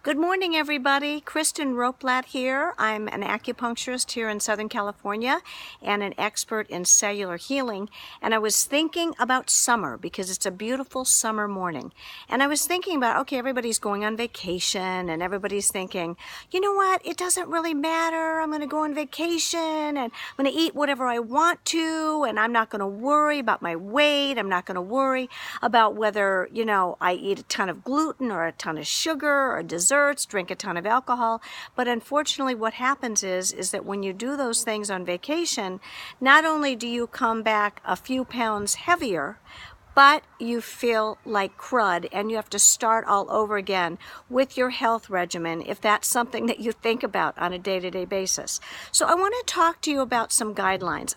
Good morning, everybody. Kristen Roplat here. I'm an acupuncturist here in Southern California and an expert in cellular healing. And I was thinking about summer because it's a beautiful summer morning. And I was thinking about, okay, everybody's going on vacation and everybody's thinking, you know what? It doesn't really matter. I'm going to go on vacation and I'm going to eat whatever I want to. And I'm not going to worry about my weight. I'm not going to worry about whether, I eat a ton of gluten or a ton of sugar or desserts, drink a ton of alcohol. But unfortunately, what happens is that when you do those things on vacation, not only do you come back a few pounds heavier, but you feel like crud and you have to start all over again with your health regimen if that's something that you think about on a day-to-day basis. So I want to talk to you about some guidelines.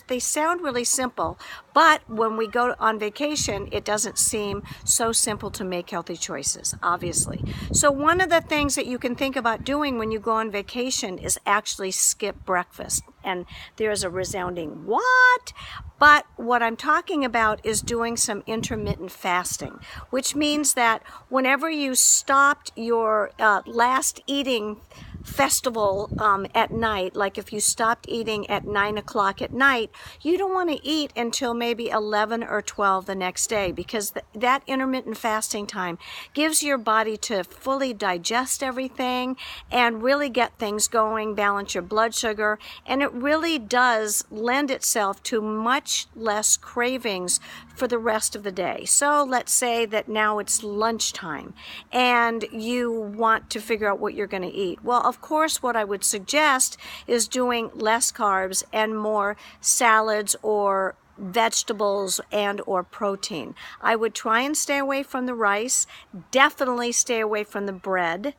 They sound really simple, but when we go on vacation, it doesn't seem so simple to make healthy choices, obviously. So one of the things that you can think about doing when you go on vacation is actually skip breakfast. And there's a resounding what? But what I'm talking about is doing some intermittent fasting, which means that whenever you stopped your last eating festival at night, like if you stopped eating at 9 o'clock at night, you don't want to eat until maybe 11 or 12 the next day, because that intermittent fasting time gives your body to fully digest everything and really get things going, balance your blood sugar, and it really does lend itself to much less cravings for the rest of the day. So let's say that now it's lunchtime and you want to figure out what you're going to eat. Well, of course, what I would suggest is doing less carbs and more salads or vegetables and or protein. I would try and stay away from the rice, definitely stay away from the bread,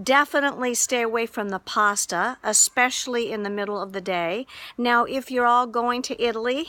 definitely stay away from the pasta, especially in the middle of the day. Now, if you're all going to Italy,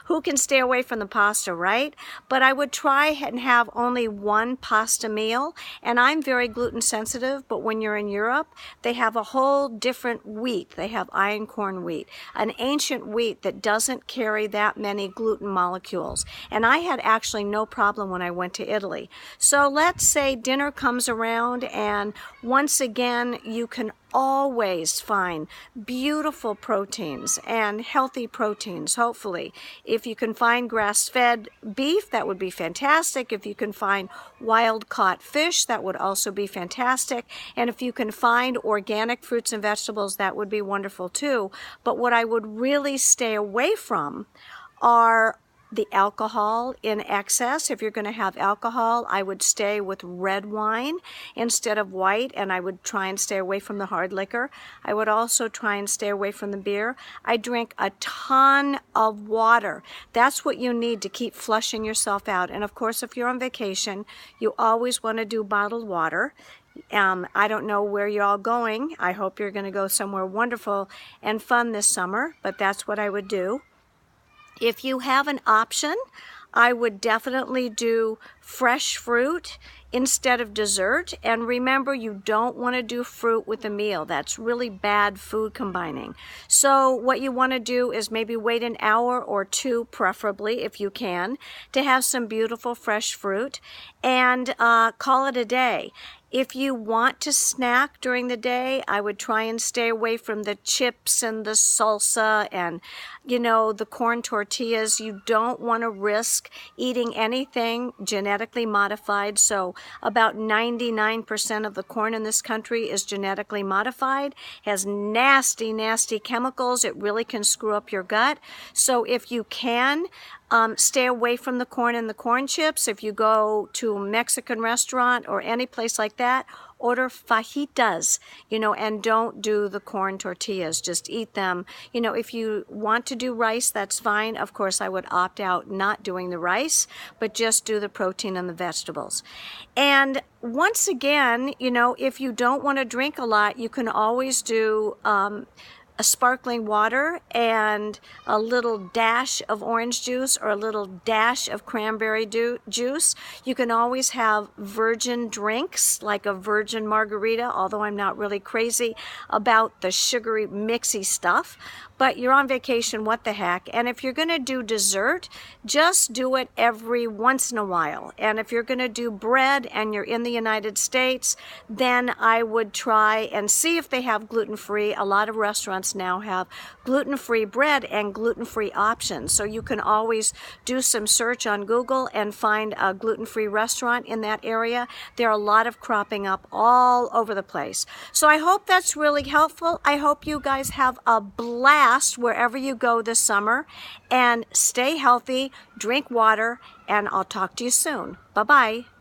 who can stay away from the pasta, right? But I would try and have only one pasta meal. And I'm very gluten sensitive, but when you're in Europe, they have a whole different wheat. They have einkorn wheat, an ancient wheat that doesn't carry that many gluten molecules. And I had actually no problem when I went to Italy. So let's say dinner comes around, and once again, you can always find beautiful proteins and healthy proteins, hopefully. If you can find grass-fed beef, that would be fantastic. If you can find wild-caught fish, that would also be fantastic. And if you can find organic fruits and vegetables, that would be wonderful too. But what I would really stay away from are the alcohol in excess. If you're going to have alcohol, I would stay with red wine instead of white, and I would try and stay away from the hard liquor. I would also try and stay away from the beer. I drink a ton of water. That's what you need to keep flushing yourself out. And of course, if you're on vacation, you always want to do bottled water. I don't know where you're all going. I hope you're going to go somewhere wonderful and fun this summer, but that's what I would do. If you have an option, I would definitely do fresh fruit instead of dessert. And remember, you don't want to do fruit with a meal. That's really bad food combining. So what you want to do is maybe wait an hour or two, preferably if you can, to have some beautiful fresh fruit and call it a day. If you want to snack during the day, I would try and stay away from the chips and the salsa and, the corn tortillas. You don't want to risk eating anything genetically modified. So about 99% of the corn in this country is genetically modified, has nasty, nasty chemicals. It really can screw up your gut. So if you can, stay away from the corn and the corn chips. If you go to a Mexican restaurant or any place like that, order fajitas, and don't do the corn tortillas. Just eat them. If you want to do rice, that's fine. Of course, I would opt out not doing the rice, but just do the protein and the vegetables. And once again, if you don't want to drink a lot, you can always do a sparkling water and a little dash of orange juice or a little dash of cranberry juice. You can always have virgin drinks like a virgin margarita, although I'm not really crazy about the sugary mixy stuff. but you're on vacation, what the heck. And if you're going to do dessert, just do it every once in a while. And if you're going to do bread and you're in the United States, then I would try and see if they have gluten-free. A lot of restaurants now have gluten-free bread and gluten-free options. So you can always do some search on Google and find a gluten-free restaurant in that area. There are a lot of cropping up all over the place. So I hope that's really helpful. I hope you guys have a blast wherever you go this summer, and stay healthy, drink water, and I'll talk to you soon. Bye-bye.